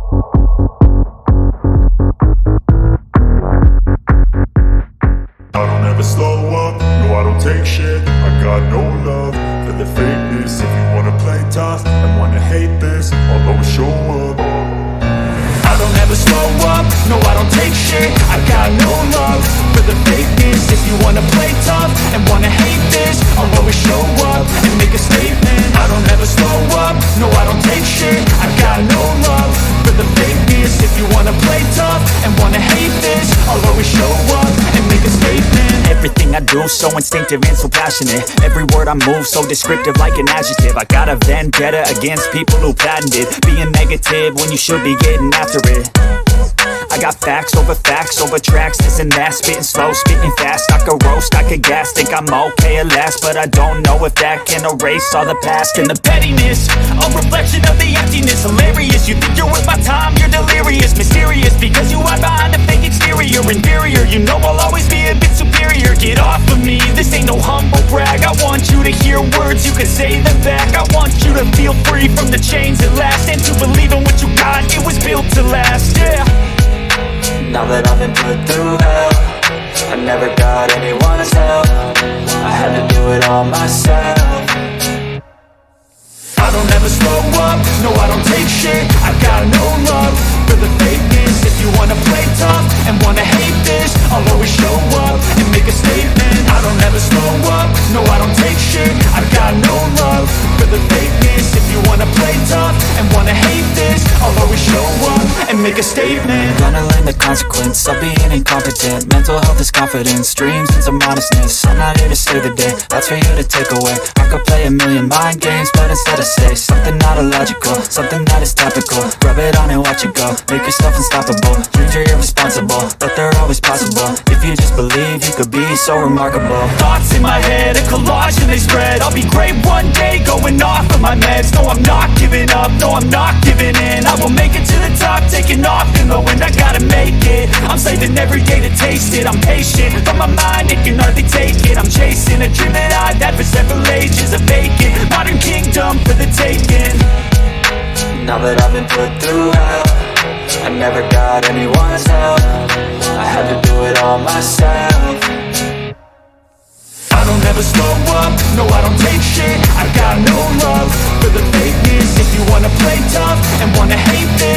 I don't ever slow up, no I don't take shit. I got no love for the fakeness. If you wanna play tough and wanna hate this, I'll always show up. I don't ever slow up, no I don't take shit. I got no love for the fakeness. If you wanna play tough and wanna hate this, I'll always show up and make a statement. I don't ever slow up, no I don't take shit. I got no love for the fakeness. If you wanna play tough and wanna hate this, I'll always show up and make a statement. Everything I do so instinctive and so passionate. Every word I move so descriptive like an adjective. I got a vendetta against people who patented being negative when you should be getting after it. I got facts over tracks, this and that. Spitting slow, spitting fast. I could roast, I could gas. Think I'm okay at last, but I don't know if that can erase all the past. And the pettiness, a reflection of the emptiness. Hilarious, you think you're worth my time, you're delirious. Mysterious, because you hide behind a fake exterior. Inferior, you know I'll always be a bit superior. Get off of me, this ain't no humble brag. I want you to hear words, you can say them back. I want you to feel free from the chains at last, and to believe in what you got, it was built to last, yeah. Now that I've been put through hell, I never got anyone's help. I had to do it all myself. I don't ever slow up, no I don't take shit. I got no love for the fakeness. If you wanna play tough and wanna hate this, I'll always show up and make a statement. I don't ever slow up, no I don't take shit. I got no love for the fakeness. If you wanna play tough and wanna hate this, I'll always show up and make a statement. Gonna learn the consequence of being incompetent. Mental health is confidence, dreams and some modestness. I'm not here to save the day, that's for you to take away. I could play a million mind games, but instead I say something not illogical, something that is topical. Rub it on and watch it go, make yourself unstoppable. Dreams are irresponsible, but they're always possible. If you just believe, you could be so remarkable. Thoughts in my head, a collage and they spread. I'll be great one day, going off of my meds. No, I'm not giving up, no, I'm not giving in. I will make it to the top, taking off in the wind. I gotta make it, I'm saving every day to taste it. I'm patient, but my mind, it can hardly take it. I'm chasing a dream that I've had for several ages. A vacant, modern kingdom for the taking. Now that I've been put through hell, I never got anyone's help. I had to do it all myself. I don't ever slow up, no I don't take shit. I got no love for the fakeness. If you wanna play tough and wanna hate this,